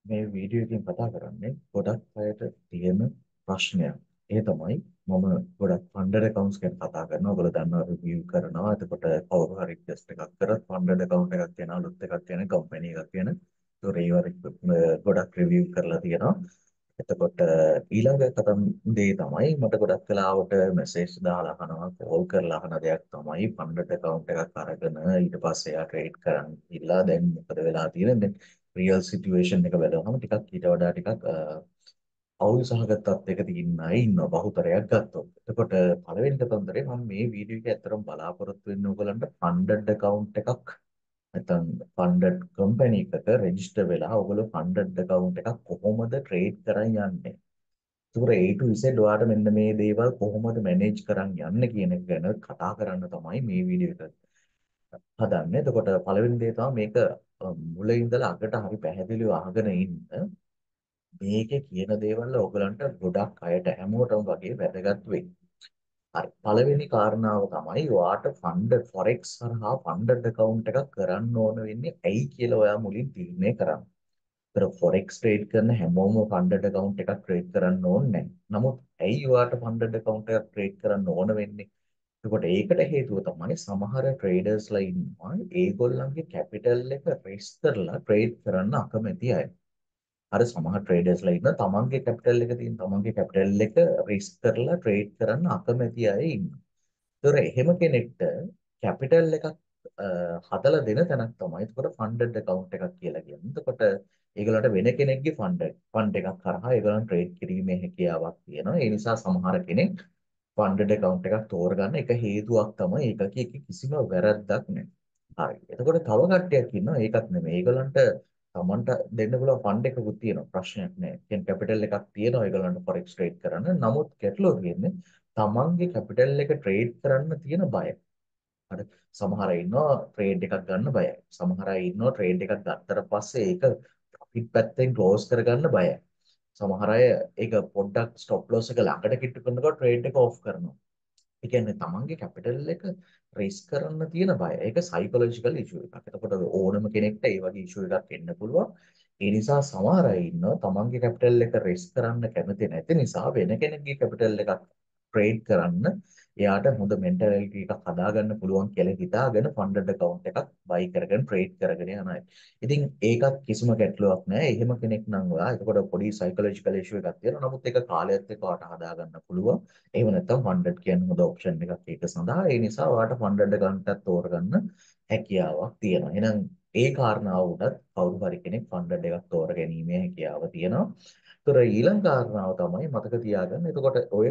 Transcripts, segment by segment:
මේ වීඩියෝ එකෙන් කතා කරන්නේ ගොඩක් අයට තියෙන ප්‍රශ්නයක්. ඒ තමයි මම ගොඩක් ෆන්ඩඩ් accounts ගැන කතා කරනවා. ඔයගොල්ලෝ දන්නවා රිවිව් කරනවා. එතකොට කවුරු හරි ටෙස්ට් එකක් කරත් ෆන්ඩඩ් account එකක් තියෙන අලුත් එකක් තියෙන කම්පැනි එකක් තියෙන. ඒතොර ඒවා ගොඩක් රිවිව් කරලා තියෙනවා. එතකොට ඊළඟ කතම් දේ තමයි මට ගොඩක් වෙලාවට මෙසේජ් දාලා අහනවා කෝල් කරලා අහන දෙයක් තමයි ෆන්ඩඩ් account එකක් අරගෙන ඊට පස්සේ එයා ට්‍රේඩ් කරන්න ඉල්ලා දැන් මොකද වෙලා තියෙන්නේ රියල් සිටුේෂන් එක බලවහම ටිකක් ඊට වඩා ටිකක් අවුල් සහගත තත්යක තියෙන අය ඉන්නවා බහුතරයක් ගත්තොත්. එතකොට පළවෙනි කතන්දරේ මම මේ වීඩියෝ එකේ ඇත්තටම බලාපොරොත්තු වෙන්නේ ඔයගලන්ට ෆන්ඩඩ් account එකක් නැත්නම් ෆන්ඩඩ් කම්පැනි එකක රෙජිස්ටර් වෙලා ඔයගොල්ලෝ ෆන්ඩඩ් account එකක් කොහොමද ට්‍රේඩ් කරන් යන්නේ. ඒතකොට A to Z ඔයාලට මෙන්න මේ දේවල් කොහොමද මැනේජ් කරන් යන්නේ කියන එක ගැන කතා කරන්න තමයි මේ වීඩියෝ එක හදන්නේ. එතකොට පළවෙනි දේ තමයි මේක මුලින් ඉඳලා අගට හරි පැහැදිලිව අහගෙන ඉන්න. මේකේ කියන දේවල් ඔයගලන්ට ගොඩක් අයට හැමෝටම වගේ වැදගත් වෙයි. හරි. පළවෙනි කාරණාව තමයි ඔයාට ෆන්ඩ් ෆොරෙක්ස් හරහා ෆන්ඩඩ් account එකක් කරන්න ඕන වෙන්නේ ඇයි කියලා ඔයා මුලින් තීරණය කරන්න. ඒතර ෆොරෙක්ස් ට්‍රේඩ් කරන හැමෝම ෆන්ඩඩ් account එකක් ට්‍රේඩ් කරන්න ඕනේ නැහැ. නමුත් ඇයි ඔයාට ෆන්ඩඩ් account එකක් ට්‍රේඩ් කරන්න ඕන වෙන්නේ? එතකොට ඒකට හේතුව තමයි සමහර ට්‍රේඩර්ස්ලා ඉන්නවා ඒගොල්ලන්ගේ කැපිටල් එක රෙස් කරලා ට්‍රේඩ් කරන්න අකමැති අය. අර සමහර ට්‍රේඩර්ස්ලා ඉන්න තමන්ගේ කැපිටල් එක තියෙන තමන්ගේ කැපිටල් එක රෙස් කරලා ට්‍රේඩ් කරන්න අකමැති අය ඉන්නවා. ඒතොර එහෙම කෙනෙක්ට කැපිටල් එකක් හදලා දෙන තැනක් තමයි එතකොට ෆන්ඩඩ් account එකක් කියලා කියන්නේ. එතකොට ඒගොල්ලන්ට වෙන කෙනෙක්ගේ ෆන්ඩ් එකක් කරහා ඒගොල්ලන් ට්‍රේඩ් කිරීමේ හැකියාවක් තියෙනවා. ඒ නිසා සමහර කෙනෙක් ෆන්ඩඩ් account එකක් තෝරගන්න එක හේතුවක් තමයි ඒකක කිසිම වැරද්දක් නැහැ. හරි. එතකොට තව කට්ටියක් ඉන්නවා ඒකත් නෙමෙයි. ඒගොල්ලන්ට තමන්ට දෙන්න පුළුවන් ෆන්ඩ් එකකුත් තියෙනවා. ප්‍රශ්නයක් නැහැ. කියන්නේ කැපිටල් එකක් තියෙනවා ඒගොල්ලන්ට ෆොරෙක්ස් ට්‍රේඩ් කරන්න. නමුත් ගැටලුව තියෙන්නේ තමන්ගේ කැපිටල් එක ට්‍රේඩ් කරන්න තියෙන බය. හරි. සමහර අය ඉන්නවා ට්‍රේඩ් එකක් ගන්න බයයි. සමහර අය ඉන්නවා ට්‍රේඩ් එකක් ගත්තට පස්සේ ඒක ප්‍රොෆිට් පැත්තෙන් ක්ලෝස් කරගන්න බයයි. සමහර අය ඒක පොඩ්ඩක් ස්ටොප් ලොස් එක ළඟට කිට්ටු කරනකොට ට්‍රේඩ් එක ඕෆ් කරනවා. ඒ කියන්නේ තමන්ගේ කැපිටල් එක රේස් කරන්න තියෙන බය. ඒක සයිකොලොජිකල් ඉෂුව එකක්. එතකොට ඕනම කෙනෙක්ට ඒ වගේ ඉෂුව එකක් එන්න පුළුවන්. ඒ නිසා සමහර අය ඉන්නවා තමන්ගේ කැපිටල් එක රේස් කරන්න කැමති නැති නිසා වෙන කෙනෙක්ගේ කැපිටල් එකක් ට්‍රේඩ් කරන්න එයාට හොඳ මෙන්ටැලිටි එකක් හදාගන්න පුළුවන් කියලා හිතාගෙන ෆන්ඩඩ් account එකක් බයි කරගෙන ට්‍රේඩ් කරගෙන යන අය. ඉතින් ඒකත් කිසිම ගැටලුවක් නැහැ. එහෙම කෙනෙක් නම් ඔයා එතකොට පොඩි සයිකොලොජිකල් ඉෂුව එකක් තියෙනවා. නමුත් ඒක කාලයත් එක්ක ඔයාට හදාගන්න පුළුවන්. එහෙම නැත්නම් ෆන්ඩඩ් කියන්නේ හොඳ ඔප්ෂන් එකක් ඒක සඳහා. ඒ නිසා ඔයාලට ෆන්ඩඩ් account එකක් තෝරගන්න හැකියාවක් තියෙනවා. එහෙනම් ඒ කාරණාව උඩත් කවුරු හරි කෙනෙක් ෆන්ඩඩ් එකක් තෝරගැනීමේ හැකියාව තියෙනවා. ඒතර ඊළඟ කාරණාව තමයි මතක තියාගන්න. එතකොට ඔය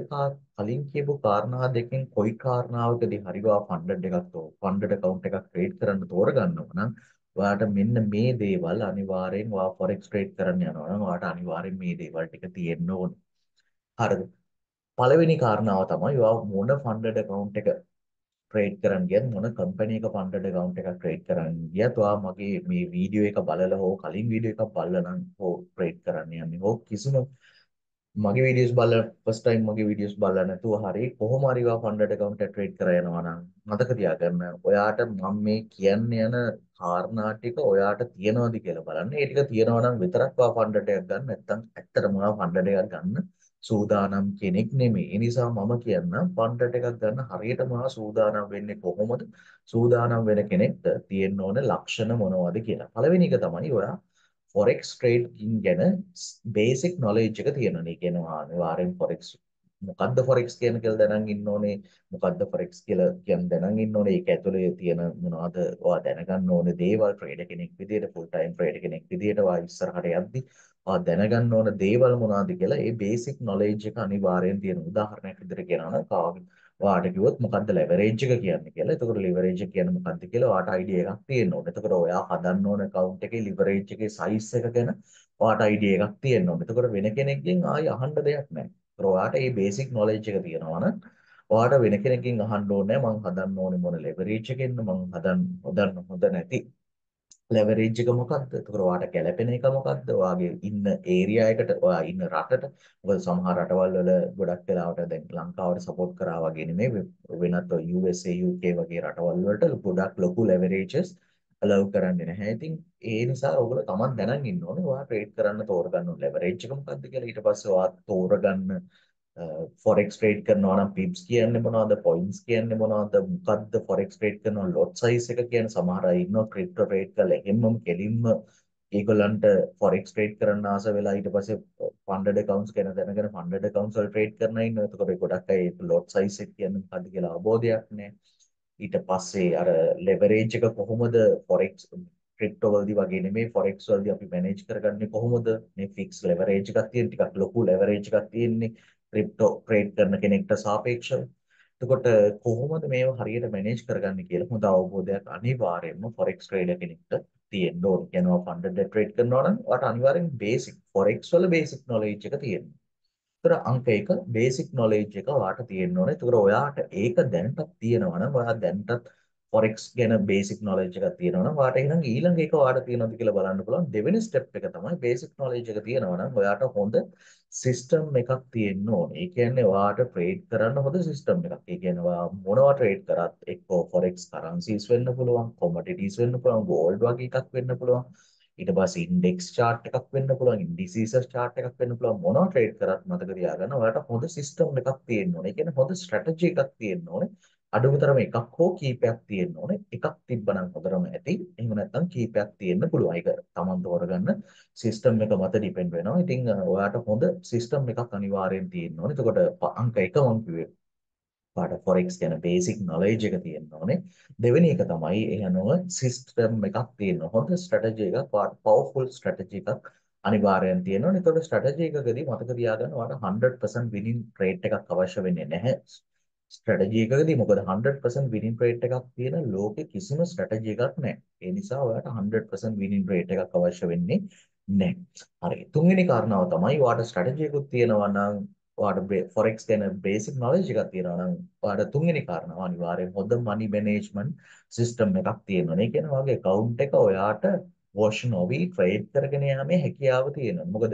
කලින් කියපු කාරණා දෙකෙන් කොයි කාරණාවකදී හරිවා ෆන්ඩඩ් account එකක් ක්‍රියේට් කරන්න තෝරගන්නවා නම් ඔයාට මෙන්න මේ දේවල් අනිවාර්යෙන් ඔයා forex trade කරන්න යනවා නම් ඔයාට අනිවාර්යෙන් මේ දේවල් ටික තියෙන්න ඕනේ. හරිද? පළවෙනි කාරණාව තමයි ඔයා මොන ෆන්ඩඩ් account එක ට්‍රේඩ් කරන්න ගියත් මොන කම්පැනි එක ෆන්ඩඩ් account එකක් ට්‍රේඩ් කරන්න ගියත් ඔයා මගේ මේ වීඩියෝ එක බලලා හෝ කලින් වීඩියෝ එකක් බලලා නම් හෝ ට්‍රේඩ් කරන්න යන්නේ හෝ කිසිම මගේ වීඩියෝස් බලලා ෆස්ට් ටයිම් මගේ වීඩියෝස් බලලා නැතුව හරි කොහොම හරි ඔයා ෆන්ඩඩ් account එක ට්‍රේඩ් කර යනවා නම් මතක තියාගන්න ඔයාට මම මේ කියන්න යන කාරණා ටික ඔයාට තියනවාද කියලා බලන්න. ඒ ටික තියනවා නම් විතරක් ඔයා ෆන්ඩඩ් එකක් ගන්න. නැත්නම් ඇත්තටම ඔයා ෆන්ඩඩ් එකක් ගන්න සූදානම් කෙනෙක් නෙමෙයි. ඒ නිසා මම කියන්නම් ෆන්ඩඩ් එකක් ගන්න හරියටම ඔයා සූදානම් වෙන්නේ කොහොමද? සූදානම් වෙන කෙනෙක්ට තියෙන්න ඕන ලක්ෂණ මොනවද කියලා. පළවෙනි එක තමයි ඔයා forex trading ගැන බේසික් knowledge එක තියෙනවා. ඒ කියනවා අනිවාර්යෙන් forex මොකද්ද forex කියන කියලා දැනන් ඉන්න ඕනේ. මොකද්ද forex කියලා කියන දැනන් ඉන්න ඕනේ. ඒක ඇතුලේ තියෙන මොනවද ඔයා දැනගන්න ඕනේ දේවල් ට්‍රේඩර් කෙනෙක් විදියට ෆුල් ටයිම් ට්‍රේඩර් කෙනෙක් විදියට ඔයා ඉස්සරහට යද්දි ඔයා දැනගන්න ඕන දේවල් මොනවද කියලා ඒ බේසික් knowledge එක අනිවාර්යෙන් තියෙන. උදාහරණයක් විදියට කියනවා නම් ඔයාට කිව්වොත් මොකද්ද leverage එක කියන්නේ කියලා. එතකොට leverage එක කියන්නේ මොකද්ද කියලා ඔයාට idea එකක් තියෙන්න ඕනේ. එතකොට ඔයා හදන්න ඕන account එකේ leverage එකේ size එක ගැන ඔයාට idea එකක් තියෙන්න ඕනේ. එතකොට වෙන කෙනෙක්ගෙන් ආයි අහන්න දෙයක් නැහැ. ඒතකොට ඔයාට මේ basic knowledge එක තියෙනවා නම් ඔයාට වෙන කෙනෙක්ගෙන් අහන්න ඕනේ මං හදන්න ඕනේ මොන leverage එකෙන්ද මං හදන්න හොඳ නැති ලෙවරේජ් එක මොකක්ද? එතකොට ඔයාට ගැළපෙන එක මොකක්ද? ඔයාගේ ඉන්න ඒරියා එකට, ඔයා ඉන්න රටට. මොකද සමහර රටවල් වල ගොඩක් වෙලාවට දැන් ලංකාවට සපෝට් කරා වගේ නෙමෙයි වෙනත් USA UK වගේ රටවල් වලට ගොඩක් ලොකු ලෙවරේජස් allow කරන්නේ නැහැ. ඉතින් ඒ නිසා ඔයගොල්ලෝ Taman දැනන් ඉන්න ඕනේ. ඔයා ට්‍රේඩ් කරන්න තෝරගන්න ඕනේ. leverage එක මොකක්ද කියලා. ඊට පස්සේ ඔයා තෝරගන්න forex trade කරනවා නම් pips කියන්නේ මොනවද? points කියන්නේ මොනවද? මොකද්ද forex trade කරනවා lot size එක කියන්නේ සමහර අය ඉන්නවා crypto trade කරලා එහෙමම කෙලින්ම ඒගොල්ලන්ට forex trade කරන්න ආස වෙලා ඊට පස්සේ funded accounts ගැන දැනගෙන funded accounts වල trade කරන ඉන්නවා. එතකොට ගොඩක් අය lot size එක කියන්නේ මොකද්ද කියලා අවබෝධයක් නැහැ. ඊට පස්සේ අර leverage එක කොහොමද forex crypto වලදී වගේ නෙමෙයි forex වලදී අපි manage කරගන්නේ කොහොමද මේ fix leverage එකක් තියෙන ටිකක් ලොකු leverage එකක් තියෙන්නේ crypto trade කරන කෙනෙක්ට සාපේක්ෂව. එතකොට කොහොමද මේව හරියට manage කරගන්නේ කියලා හොඳ අවබෝධයක් අනිවාර්යයෙන්ම forex trader කෙනෙක්ට තියෙන්න ඕනේ. කියනවා funded trade කරනවා නම් ඔයාලට අනිවාර්යෙන් basic forex වල basic knowledge එක තියෙන්න. ඒතර අංක 1 බේසික් නොලෙජ් එක ඔයාට තියෙන්න ඕනේ. ඒතර ඔයාට ඒක දැනටත් තියෙනවා නම් ඔයා දැනටත් forex ගැන බේසික් නොලෙජ් එකක් තියෙනවා නම් ඔයාට එහෙනම් ඊළඟ එක ඔයාට තියෙනවද කියලා බලන්න පුළුවන්. දෙවෙනි ස්ටෙප් එක තමයි බේසික් නොලෙජ් එක තියෙනවා නම් ඔයාට හොඳ සිස්ටම් එකක් තියෙන්න ඕනේ. ඒ කියන්නේ ඔයාට ට්‍රේඩ් කරන්න හොඳ සිස්ටම් එකක්. ඒ කියන්නේ ඔයා මොනවා ට්‍රේඩ් කරත් එක්කෝ forex currencies වෙන්න පුළුවන්, commodities වෙන්න පුළුවන්, gold වගේ එකක් වෙන්න පුළුවන්. ඊට පස්සේ ඉන්ඩෙක්ස් chart එකක් වෙන්න පුළුවන් ඉන්ඩිසීසස් chart එකක් වෙන්න පුළුවන් මොනවා ට්‍රේඩ් කරත් මතක තියාගන්න ඔයාලට හොඳ සිස්ටම් එකක් තියෙන්න ඕනේ. ඒ කියන්නේ හොඳ ස්ට්‍රැටජි එකක් තියෙන්න ඕනේ. අඩුතරම එකක් හෝ කීපයක් තියෙන්න ඕනේ. එකක් තිබ්බනම් හොඳටම ඇති. එහෙම නැත්නම් කීපයක් තියෙන්න පුළුවන්. ඒක Taman තෝරගන්න සිස්ටම් එක මත ඩිපෙන්ඩ් වෙනවා. ඉතින් ඔයාට හොඳ සිස්ටම් එකක් අනිවාර්යෙන් තියෙන්න ඕනේ. එතකොට අංක 1 මම කිව්වේ පාට forex ගැන basic knowledge එක තියෙන්න ඕනේ. දෙවෙනි එක තමයි එහෙනම system එකක් තියෙන්න. හොඳ strategy එකක්, powerful strategy එකක් අනිවාර්යෙන් තියෙන්න ඕනේ. ඒතකොට strategy එකකදී මතක තියාගන්න ඔයාලට 100% winning rate එකක් අවශ්‍ය වෙන්නේ නැහැ. strategy එකකදී මොකද 100% winning rate එකක් තියෙන ලෝකෙ කිසිම strategy එකක් නැහැ. ඒ නිසා ඔයාලට 100% winning rate එකක් අවශ්‍ය වෙන්නේ නැහැ. හරි. තුන්වෙනි කාරණාව තමයි ඔයාලට strategy එකක් තියෙනවා නම් ඔයාලට forex ගැන basic knowledge එකක් තියෙනවා නම් ඔයාලට තුන්වෙනි කාරණාව අනිවාර්යෙන් හොඳ money management system එකක් තියෙනවා. ඒ කියන්නේ ඔයාගේ account එක ඔයාට wash නොවි trade කරගෙන යාමේ හැකියාව තියෙනවා. මොකද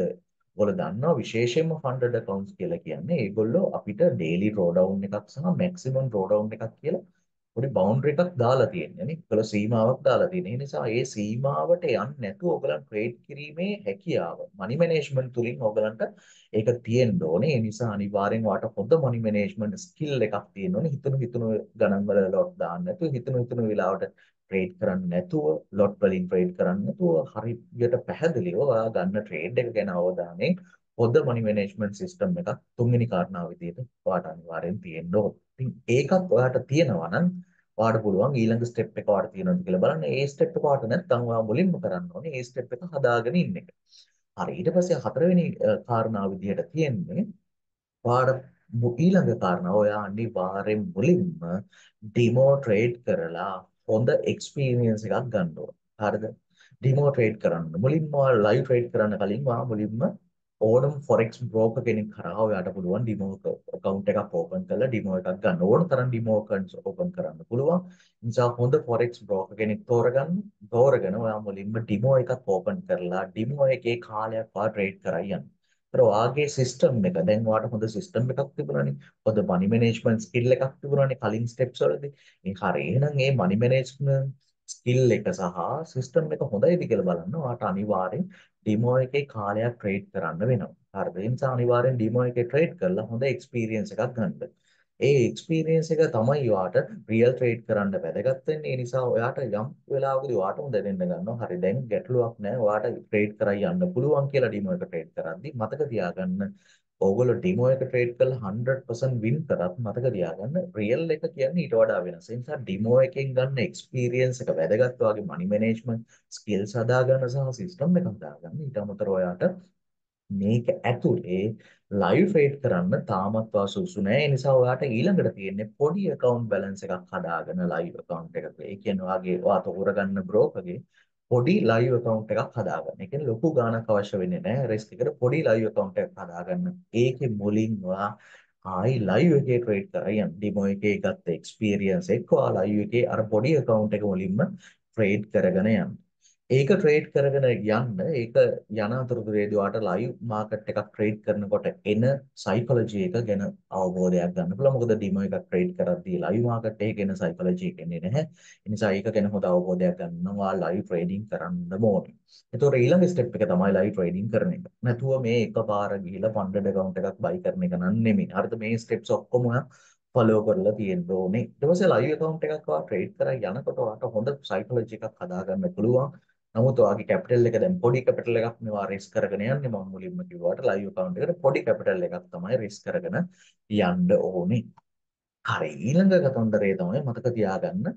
ඔයාලා දන්නවා විශේෂයෙන්ම funded accounts කියලා කියන්නේ ඒගොල්ලෝ අපිට daily drawdown එකක් සහ maximum drawdown එකක් කියලා පොඩි බවුන්ඩරි එකක් දාලා තියෙන්නේ නේ. ඒකල සීමාවක් දාලා තියෙන. ඒ නිසා ඒ සීමාවට යන්නේ නැතුව ඔයගලන් ට්‍රේඩ් කිරීමේ හැකියාව මනි මැනේජ්මන්ට් තුලින් ඔයගලන්ට ඒක තියෙන්න ඕනේ. ඒ නිසා අනිවාර්යෙන් වාට හොඳ මනි මැනේජ්මන්ට් ස්කිල් එකක් තියෙන්න ඕනේ. හිතුණු ගණන් වල ලොට් දාන්න නැතුව හිතුණු වෙලාවට ට්‍රේඩ් කරන්නේ නැතුව ලොට් වලින් ට්‍රේඩ් කරන්නේ නැතුව හරියට පැහැදිලිව ඔයා ගන්න ට්‍රේඩ් එක ගැන අවධානයෙන් හොඳ මනි මැනේජ්මන්ට් සිස්ටම් එකක් තුන්වෙනි කාරණාව විදිහට ඔයාට අනිවාර්යෙන් තියෙන්න ඕනේ. ඉතින් ඒකත් ඔයාට තියෙනවා නම් ඔයාට පුළුවන් ඊළඟ ස්ටෙප් එක ඔයාට තියෙනවද කියලා බලන්න. ඒ ස්ටෙප් එක ඔයාට නැත්නම් ඔයා මුලින්ම කරන්න ඕනේ ඒ ස්ටෙප් එක හදාගෙන ඉන්න එක. හරි. ඊට පස්සේ හතරවෙනි කාරණාව විදිහට තියෙන්නේ ඔයාට ඊළඟ කාරණාව ඔයා අනිවාර්යෙන් මුලින්ම ඩිමෝ ට්‍රේඩ් කරලා හොඳ එක්ස්පීරියන්ස් එකක් ගන්න ඕනේ. හරිද? ඩිමෝ ට්‍රේඩ් කරන්න. මුලින්ම ඔයා ලයිව් ට්‍රේඩ් කරන්න කලින් ඔයා මුලින්ම ඕනම forex broker කෙනෙක් කරා ඔයාට පුළුවන් ඩිමෝ account එකක් open කරලා ඩිමෝ එකක් ගන්න. ඕන තරම් ඩිමෝ accounts open කරන්න පුළුවන්. ඒ නිසා හොඳ forex broker කෙනෙක් තෝරගන්න. තෝරගෙන ඔයා මුලින්ම ඩිමෝ එකක් open කරලා ඩිමෝ එකේ කාලයක් ඔයා ට්‍රේඩ් කරා යන්න. ඒතර ඔයාගේ සිස්ටම් එක දැන් ඔයාට හොඳ සිස්ටම් එකක් තිබුණානේ. හොඳ money management skill එකක් තිබුණානේ කලින් steps වලදී. ඒ හරි. එහෙනම් මේ money management skill එක සහ සිස්ටම් එක හොඳයිද කියලා බලන්න ඔයාට අනිවාර්යෙන් ඩිමෝ එකේ කාලයක් ට්‍රේඩ් කරන්න වෙනවා. හරිද? ඒ නිසා අනිවාර්යෙන් ඩිමෝ එකේ ට්‍රේඩ් කරලා හොඳ එක්ස්පීරියන්ස් එකක් ගන්න. ඒ එක්ස්පීරියන්ස් එක තමයි ඔයාට රියල් ට්‍රේඩ් කරන්න වැදගත් වෙන්නේ. ඒ නිසා ඔයාට යම් වෙලාවකදී ඔයාටම දැනෙන්න ගන්නවා. හරි දැන් ගැටලුවක් නැහැ. ඔයාට ට්‍රේඩ් කරලා යන්න පුළුවන් කියලා ඩිමෝ එක ට්‍රේඩ් කරද්දි මතක තියාගන්න ඕගොල්ලෝ ඩිමෝ එක ට්‍රේඩ් කරලා 100% වින් කරත් මතක තියාගන්න රියල් එක කියන්නේ ඊට වඩා වෙනස්. ඒ නිසා ඩිමෝ එකෙන් ගන්න එක්ස්පීරියන්ස් එක වැදගත්. ඔයාගේ මනි මැනේජ්මන්ට් ස්කිල්ස් හදාගන්න සහ සිස්ටම් එක හදාගන්න. ඊට අමතරව ඔයාට මේක ඇතුලේ ලයිව් ට්‍රේඩ් කරන්න තාමත් වාසුසු නැහැ. ඒ නිසා ඔයාට ඊළඟට තියෙන්නේ පොඩි account balance එකක් හදාගෙන ලයිව් account එකක. ඒ කියන්නේ ඔයාගේ ඔයා තෝරගන්න brokerගේ පොඩි ලයිව් account එකක් හදාගන්න. ඒ කියන්නේ ලොකු ගාණක් අවශ්‍ය වෙන්නේ නැහැ. risk එකට පොඩි ලයිව් account එකක් හදාගන්න. ඒකේ මුලින් ඔයා ආයි ලයිව් එකේ ට්‍රේඩ් කරා යන්න. ඩිමෝ එකේ ගත්ත එක්ස්පීරියන්ස් එක්ක ඔයා ලයිව් එකේ අර පොඩි account එක මුලින්ම ට්‍රේඩ් කරගෙන යන්න. ඒක ට්‍රේඩ් කරගෙන යන්න ඒක යන අතරතුරේදී ඔයාලට ලයිව් මාකට් එකක් ට්‍රේඩ් කරනකොට එන සයිකොලොජි එක ගැන අවබෝධයක් ගන්න පුළුවන්. මොකද ඩිමෝ එකක් ට්‍රේඩ් කරද්දී ලයිව් මාකට් එකේ එන සයිකොලොජි එක එන්නේ නැහැ. ඒ නිසා ඒක ගැන හොඳ අවබෝධයක් ගන්නවා ලයිව් ට්‍රේඩින් කරන්න ඕනේ. ඒතකොට ඊළඟ ස්ටෙප් එක තමයි ලයිව් ට්‍රේඩින් කරන එක. නැතුව මේ එකපාර ගිහිල්ලා ෆන්ඩඩ් account එකක් බයි කරන එක නන් නෙමෙයි. හරිද? මේ ස්ටෙප්ස් ඔක්කොම ෆලෝ කරලා තියෙන්න ඕනේ. ඊට පස්සේ ලයිව් account එකක් ඔයා ට්‍රේඩ් කරලා යනකොට ඔයාට හොඳ සයිකොලොජි එකක් හදාගන්න පුළුවන්. නමුත් ඔයාගේ කැපිටල් එක දැන් පොඩි කැපිටල් එකක් මේවා රිස්ක් කරගෙන යන්නේ මම මුලින්ම කිව්වාට ලයිව් account එකට පොඩි කැපිටල් එකක් තමයි රිස්ක් කරගෙන යන්න ඕනේ. හරි ඊළඟ කතන්දරය තමයි මතක තියාගන්න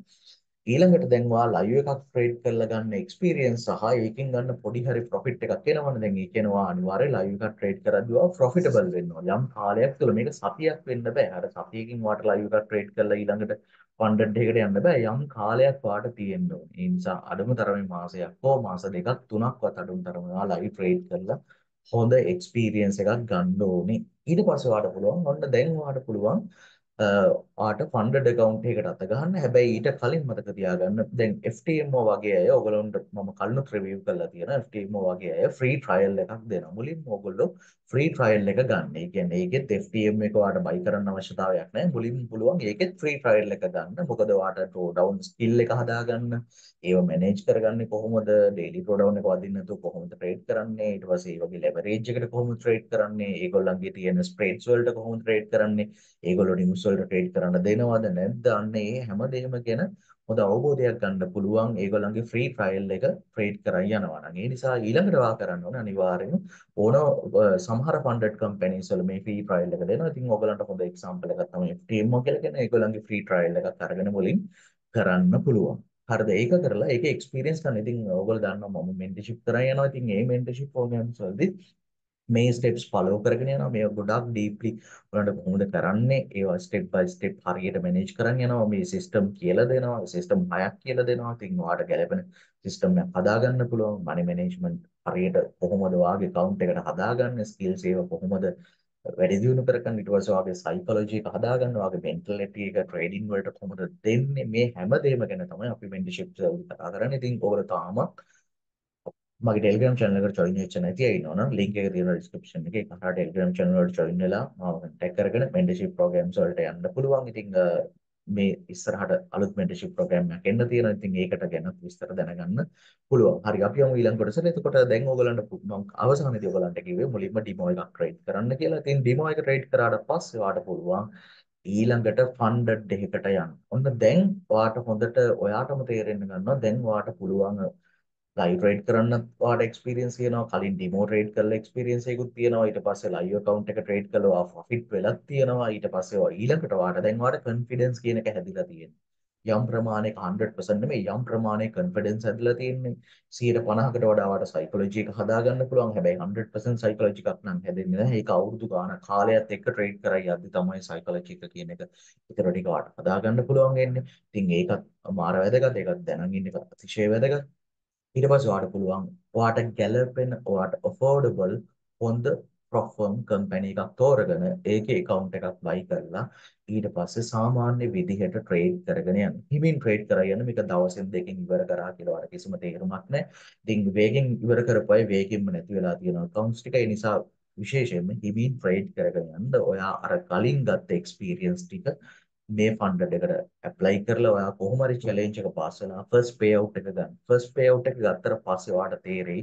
ඊළඟට දැන් ඔයා ලයිව් එකක් ට්‍රේඩ් කරලා ගන්න එක්ස්පීරියන්ස් සහ ඒකෙන් ගන්න පොඩි හරි ප්‍රොෆිට් එකක් එනවනේ දැන් ඒ කියනවා අනිවාර්යයෙන් ලයිව් එකක් ට්‍රේඩ් කරද්දී ඔයා ප්‍රොෆිටබල් වෙන්න ඕන යම් කාලයක් තුළ මේක සතියක් වෙන්න බෑ අර සතියකින් ඔයාට ලයිව් එකක් ට්‍රේඩ් කරලා ඊළඟට ෆන්ඩඩ් එකකට යන්න බෑ යම් කාලයක් ඔයාට තියෙන්න ඕනේ ඒ නිසා අඩුම තරමේ මාසයක් හෝ මාස දෙකක් තුනක්වත් අඩුම තරමේ ඔයා ලයිව් ට්‍රේඩ් කරලා හොඳ එක්ස්පීරියන්ස් එකක් ගන්න ඕනේ ඊට පස්සේ ඔයාට පුළුවන් ඔන්න දැන් ඔයාට පුළුවන් ආට ෆන්ඩඩ් account එකකට අත ගන්න. හැබැයි ඊට කලින් මතක තියාගන්න දැන් FTMO වගේ අය ඔයගොල්ලන්ට මම කලිනුත් රිවිව් කරලා තියෙනවා. FTMO වගේ අය ෆ්‍රී ට්‍රයල් එකක් දෙනවා. මුලින්ම ඔයගොල්ලෝ ෆ්‍රී ට්‍රයල් එක ගන්න. ඒ කියන්නේ ඒකෙත් FTMO එක ඔයාලට බයි කරන්න අවශ්‍යතාවයක් නැහැ. මුලින්ම පුළුවන් ඒකෙත් ෆ්‍රී ට්‍රයල් එක ගන්න. මොකද ඔයාලට ඩ්‍රෝ ඩවුන් ස්කිල් එක හදාගන්න. ඒව මැනේජ් කරගන්නේ කොහොමද? ඩේලි ඩ්‍රෝ ඩවුන් එක වදින්න නැතුව කොහොමද ට්‍රේඩ් කරන්නේ? ඊට පස්සේ ඒ වගේ ලෙවරේජ් එකට කොහොමද ට්‍රේඩ් කරන්නේ? ඒගොල්ලන්ගේ තියෙන ස්ප්‍රෙඩ්ස් වලට කොහොමද ට්‍රේඩ් කරන්නේ? ඒගොල්ලෝ නිවුස් වලට ට්‍රේඩ් කරන්න දෙනවද නැද්ද අන්න ඒ හැමදේම ගැන හොඳ අවබෝධයක් ගන්න පුළුවන් ඒගොල්ලන්ගේ ෆ්‍රී ට්‍රයල් එක ට්‍රේඩ් කරන් යනවා නම් ඒ නිසා ඊළඟට වා කරන්න ඕනේ අනිවාර්යයෙන්ම සමහර ෆන්ඩඩ් කම්පැනිස් වල මේ ෆ්‍රී ට්‍රයල් එක දෙනවා. ඉතින් ඔයගලන්ට හොඳ එක්සැම්පල් එකක් තමයි FTMO කියලා කියන ඒගොල්ලන්ගේ ෆ්‍රී ට්‍රයල් එකක් අරගෙන මුලින් කරන්න පුළුවන්. හරිද? ඒක කරලා ඒකේ එක්ස්පීරියන්ස් ගන්න. ඉතින් ඔයගොල්ලෝ දන්නවා මම මෙන්ටර්ෂිප් කරන් යනවා. ඉතින් මේ මෙන්ටර්ෂිප් ප්‍රෝග්‍රෑම්ස් වලදී මේ ස්ටෙප්ස් ෆලෝ කරගෙන යනවා මේක ගොඩක් ඩීප්ලි ඔයාලට කොහොමද කරන්නේ ඒවා ස්ටෙප් බයි ස්ටෙප් හරියට මැනේජ් කරන් යනවා මේ සිස්ටම් කියලා දෙනවා සිස්ටම් හයක් කියලා දෙනවා ඉතින් ඔයාලට ගැලපෙන සිස්ටම් එකක් හදාගන්න පුළුවන් මනි මැනේජ්මන්ට් හරියට කොහොමද ඔයාගේ account එකට හදාගන්නේ ස්කිල්ස් ඒවා කොහොමද වැඩි දියුණු කරගන්න ඊට පස්සේ ඔයාගේ සයිකොලොජි එක හදාගන්න ඔයාගේ මෙන්ටැලිටි එක ට්‍රේඩින් වලට කොහොමද දෙන්නේ මේ හැමදේම ගැන තමයි අපි මෙන්ටර්ෂිප් වලදී කතා කරන්නේ ඉතින් ඔයාලා තාමත් මගේ ටෙලිග්‍රෑම් channel එකට join වෙච්ච නැති අය ඉන්නවනම් link එක තියෙනවා description එකේ ඒක හරහා ටෙලිග්‍රෑම් channel වලට join වෙලා මාව contact කරගෙන mentorship programs වලට යන්න පුළුවන්. ඉතින් මේ ඉස්සරහට අලුත් mentorship program එකක් එන්න තියෙනවා. ඉතින් ඒකට ගැන විස්තර දැනගන්න පුළුවන්. හරි අපි යමු ඊළඟ කොටසට. එතකොට දැන් ඕගලන්ට මම අවසානයේදී ඕගලන්ට කිව්වේ මුලින්ම ඩිමෝ එකක් ට්‍රේඩ් කරන්න කියලා. ඉතින් ඩිමෝ එක ට්‍රේඩ් කරාට පස්සේ ඔයාට පුළුවන් ඊළඟට ෆන්ඩඩ් එකකට යන්න. ඔන්න දැන් ඔයාට හොඳට ඔයාටම තේරෙන්න ගන්නවා දැන් ඔයාට පුළුවන් ලයිව් ට්‍රේඩ් කරන්න ඔයාලට එක්ස්පීරියන්ස් තියෙනවා කලින් ඩිමෝ ට්‍රේඩ් කරලා එක්ස්පීරියන්ස් එකකුත් තියෙනවා ඊට පස්සේ ලයිව් account එක ට්‍රේඩ් කළා ඔයා ප්‍රොෆිට් වෙලක් තියෙනවා ඊට පස්සේ ඔයා ඊළඟට ඔයාලට දැන් ඔයාලට කොන්ෆිඩන්ස් කියන එක හැදිලා තියෙනවා යම් ප්‍රමාණයක 100% නෙමෙයි යම් ප්‍රමාණයක කොන්ෆිඩන්ස් හැදිලා තියෙන්නේ 150කට වඩා ඔයාලට සයිකොලොජි එක හදාගන්න පුළුවන් හැබැයි 100% සයිකොලොජි එකක් නම් හැදෙන්නේ නැහැ ඒක අවුරුදු ගාණක් කාලයක් එක්ක ට්‍රේඩ් කරලා යද්දි තමයි සයිකොලොජි එක කියන එක ඊතර ටික ඔයාලට හදාගන්න පුළුවන් වෙන්නේ ඉතින් ඒකත් මාර වැදගත් ඒකත් දැනන් ඉන්න එක අතිශය වැදගත් ඊට පස්සේ ඔයාට පුළුවන් ඔයාට ගැළපෙන ඔයාට affordable හොඳ ප්‍රොෆර්ම් කම්පැනි එකක් තෝරගෙන ඒකේ account එකක් buy කරලා ඊට පස්සේ සාමාන්‍ය විදිහට ට්‍රේඩ් කරගෙන යන්න. හිමින් ට්‍රේඩ් කරා යන්න මේක දවසෙන් දෙකකින් ඉවර කරා කියලා ඔයාලට කිසිම තේරුමක් නැහැ. ඉතින් වේගෙන් ඉවර කරපුවයි වේගෙන්ම නැති වෙලා තියෙන accounts ටික ඒ නිසා විශේෂයෙන්ම හිමින් ට්‍රේඩ් කරගෙන යන්න ඔයා අර කලින් ගත්ත experience ටික මේ ෆන්ඩ් එකට ඇප්ලයි කරලා ඔයා කොහොම හරි චැලෙන්ජ් එක පාස් වෙලා ෆස්ට් පේ අවුට් එක ගන්න. ෆස්ට් පේ අවුට් එක ගත්තට පස්සේ ඔයාට තේරෙයි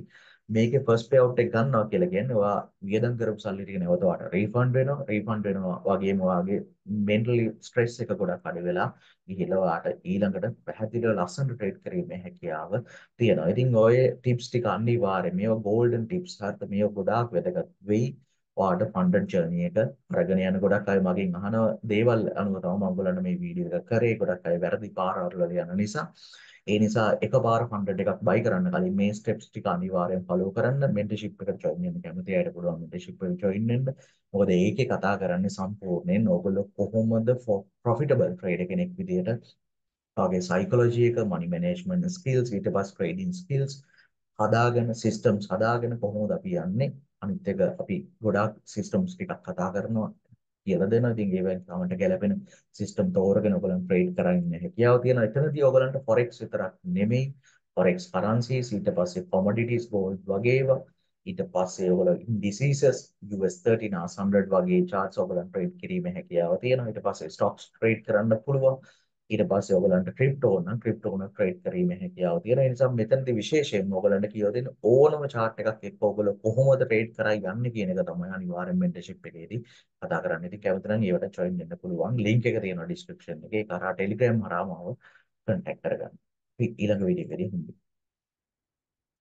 මේකේ ෆස්ට් පේ අවුට් එක ගන්නවා කියලා කියන්නේ ඔයා වියදම් කරපු සල්ලි ටික නැවත ඔයාට රීෆන්ඩ් වෙනවා. රීෆන්ඩ් වෙනවා වගේම ඔයාගේ මෙන්ටලි ස්ට්‍රෙස් එක ගොඩක් අඩු වෙලා ගිහිල්ලා ඔයාට ඊළඟට පැහැදිලිව ලස්සනට ට්‍රේඩ් කිරීමේ හැකියාව තියෙනවා. ඉතින් ඔය ටිප්ස් ටික අනිවාර්යයෙන් මේවා ගෝල්ඩන් ටිප්ස් හරියට මේවා ගොඩාක් වැදගත් වෙයි. ඔයාට ෆන්ඩඩ් ජර්නි එක අරගෙන යන ගොඩක් අය මගෙන් අහන දේවල් අනුව තමයි මම ඔයගොල්ලන්ට මේ වීඩියෝ එක කරේ ගොඩක් අය වැරදි පාරවල් වල යන නිසා ඒ නිසා එකපාර ෆන්ඩඩ් එකක් බයි කරන්න කලින් මේ ස්ටෙප්ස් ටික අනිවාර්යෙන් ෆලෝ කරන්න මෙන්ටර්ෂිප් එකට join වෙන්න කැමති අයට පුළුවන් මෙන්ටර්ෂිප් එකට join වෙන්න මොකද ඒකේ කතා කරන්නේ සම්පූර්ණයෙන් ඔයගොල්ලෝ කොහොමද ප්‍රොෆිටබල් ට්‍රේඩර් කෙනෙක් විදියට ඔයාගේ සයිකොලොජි එක මනි මැනේජ්මන්ට් ස්කිල්ස් ඊට පස්සේ ට්‍රේඩින් ස්කිල්ස් හදාගෙන සිස්ටම්ස් හදාගෙන කොහොමද අපි යන්නේ අනිත් එක අපි ගොඩාක් සිස්ටම්ස් ටිකක් කතා කරනවා කියලා දෙනවා ඉතින් ඒවෙන් තමන්ට ගැලපෙන සිස්ටම් තෝරගෙන ඔයගොල්ලන් ට්‍රේඩ් කරන්න හැකියාව තියෙනවා එතනදී ඔයගොල්ලන්ට forex විතරක් නෙමෙයි forex currencies ඊට පස්සේ commodities gold වගේ ඒවා ඊට පස්සේ ඔයගොල්ලෝ indices US 30 NAS 100 වගේ charts ඔයගොල්ලන් ට්‍රේඩ් කිරීමේ හැකියාව තියෙනවා ඊට පස්සේ stocks ට්‍රේඩ් කරන්න පුළුවන් ඊට පස්සේ ඔයගොල්ලන්ට ක්‍රිප්ටෝ නම් ක්‍රිප්ටෝ උන ට්‍රේඩ් කිරීමේ හැකියාව තියෙනවා ඒ නිසා මෙතනදී විශේෂයෙන්ම ඔයගොල්ලන්ට කියව දෙන්න ඕනම chart එකක් එක්ක ඔයගොල්ලෝ කොහොමද ට්‍රේඩ් කරා යන්නේ කියන එක තමයි අනිවාර්යෙන් මෙන්ටර්ෂිප් එකේදී කතා කරන්න. ඉතින් කැමති නම් ඒවට join වෙන්න පුළුවන්. link එක තියෙනවා description එකේ. ඒක කරා Telegram හරහා මාව contact කරගන්න. අපි ඊළඟ වීඩියෝ එකේදී හම්බෙමු.